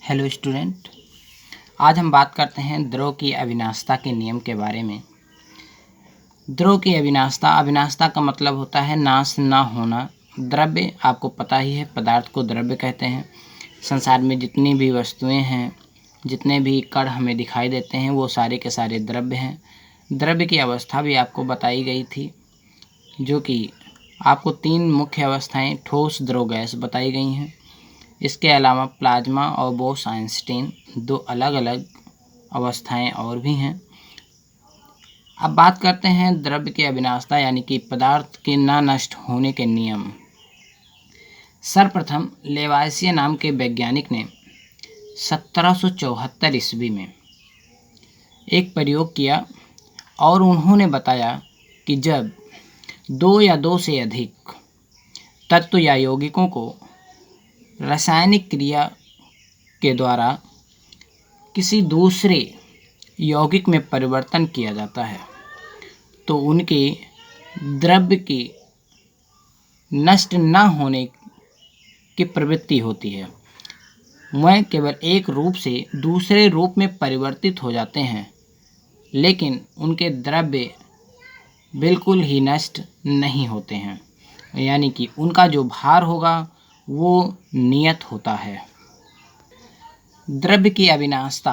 Hello student, आज हम बात करते हैं द्रव की अविनाशता के नियम के बारे में। द्रव की अविनाशता का मतलब होता है नाश ना होना। द्रव्य आपको पता ही है, पदार्थ को द्रव्य कहते हैं। संसार में जितनी भी वस्तुएं हैं, जितने भी कण हमें दिखाई देते हैं, वो सारे के सारे द्रव्य हैं। द्रव्य की अवस्था भी आपको बताई गई थी, जो कि आपको 3 मुख्य अवस्थाएं ठोस, द्रव, गैस बताई गई हैं। इसके अलावा प्लाज्मा और बोस-आइंस्टीन 2 अलग अलग अवस्थाएं और भी हैं। अब बात करते हैं द्रव्य की अविनाशता यानी कि पदार्थ के ना नष्ट होने के नियम। सर्वप्रथम लेवाइसिए नाम के वैज्ञानिक ने 1774 ईस्वी में एक प्रयोग किया और उन्होंने बताया कि जब 2 या 2 से अधिक तत्व या यौगिकों को रासायनिक क्रिया के द्वारा किसी दूसरे यौगिक में परिवर्तन किया जाता है तो उनके द्रव्य की नष्ट न होने की प्रवृत्ति होती है। वह केवल एक रूप से दूसरे रूप में परिवर्तित हो जाते हैं, लेकिन उनके द्रव्य बिल्कुल ही नष्ट नहीं होते हैं, यानी कि उनका जो भार होगा वो नियत होता है। द्रव्य की अविनाशता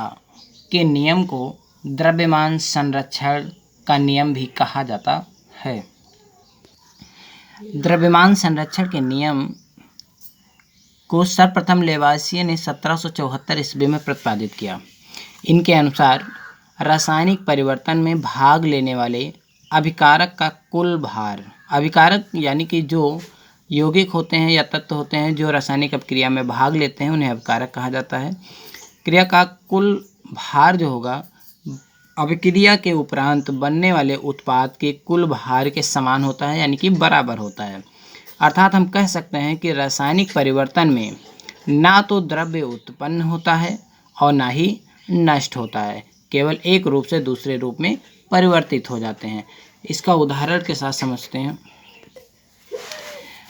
के नियम को द्रव्यमान संरक्षण का नियम भी कहा जाता है। द्रव्यमान संरक्षण के नियम को सर्वप्रथम लेवाइसिए ने 1774 ईस्वी में प्रतिपादित किया। इनके अनुसार रासायनिक परिवर्तन में भाग लेने वाले अभिकारक का कुल भार, अभिकारक यानी कि जो यौगिक होते हैं या तत्व होते हैं जो रासायनिक अभिक्रिया में भाग लेते हैं, उन्हें अभिकारक कहा जाता है। क्रिया का कुल भार जो होगा अभिक्रिया के उपरांत बनने वाले उत्पाद के कुल भार के समान होता है, यानी कि बराबर होता है। अर्थात हम कह सकते हैं कि रासायनिक परिवर्तन में ना तो द्रव्य उत्पन्न होता है और ना ही नष्ट होता है, केवल एक रूप से दूसरे रूप में परिवर्तित हो जाते हैं। इसका उदाहरण के साथ समझते हैं।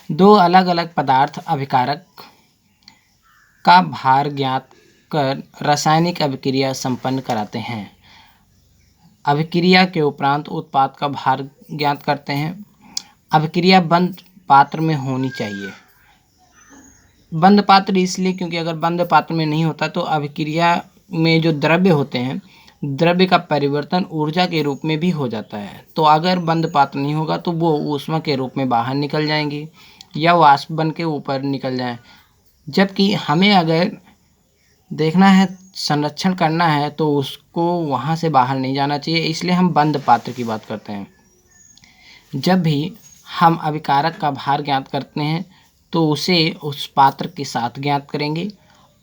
2 अलग अलग पदार्थ अभिकारक का भार ज्ञात कर रासायनिक अभिक्रिया संपन्न कराते हैं। अभिक्रिया के उपरांत उत्पाद का भार ज्ञात करते हैं। अभिक्रिया बंद पात्र में होनी चाहिए। बंद पात्र इसलिए क्योंकि अगर बंद पात्र में नहीं होता तो अभिक्रिया में जो द्रव्य होते हैं, द्रव्य का परिवर्तन ऊर्जा के रूप में भी हो जाता है। तो अगर बंद पात्र नहीं होगा तो वो ऊष्मा के रूप में बाहर निकल जाएंगी या वाष्प बन के ऊपर निकल जाए। जबकि हमें अगर देखना है, संरक्षण करना है, तो उसको वहाँ से बाहर नहीं जाना चाहिए, इसलिए हम बंद पात्र की बात करते हैं। जब भी हम अभिकारक का भार ज्ञात करते हैं तो उसे उस पात्र के साथ ज्ञात करेंगे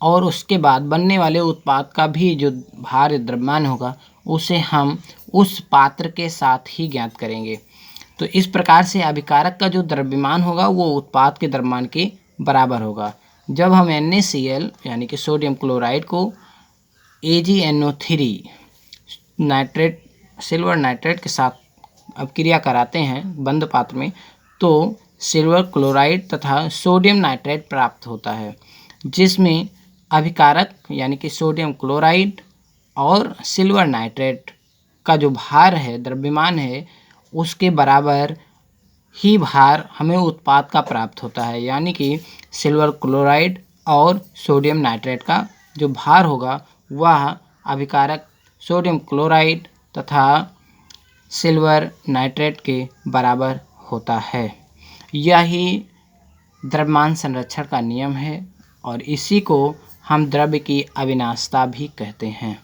और उसके बाद बनने वाले उत्पाद का भी जो भार द्रव्यमान होगा उसे हम उस पात्र के साथ ही ज्ञात करेंगे। तो इस प्रकार से अभिकारक का जो द्रव्यमान होगा वो उत्पाद के द्रव्यमान के बराबर होगा। जब हम NaCl यानी कि सोडियम क्लोराइड को AgNO3 नाइट्रेट, सिल्वर नाइट्रेट के साथ अभिक्रिया कराते हैं बंद पात्र में, तो सिल्वर क्लोराइड तथा सोडियम नाइट्रेट प्राप्त होता है, जिसमें अभिकारक यानी कि सोडियम क्लोराइड और सिल्वर नाइट्रेट का जो भार है, द्रव्यमान है, उसके बराबर ही भार हमें उत्पाद का प्राप्त होता है। यानी कि सिल्वर क्लोराइड और सोडियम नाइट्रेट का जो भार होगा वह अभिकारक सोडियम क्लोराइड तथा सिल्वर नाइट्रेट के बराबर होता है। यही द्रव्यमान संरक्षण का नियम है और इसी को हम द्रव्य की अविनाशता भी कहते हैं।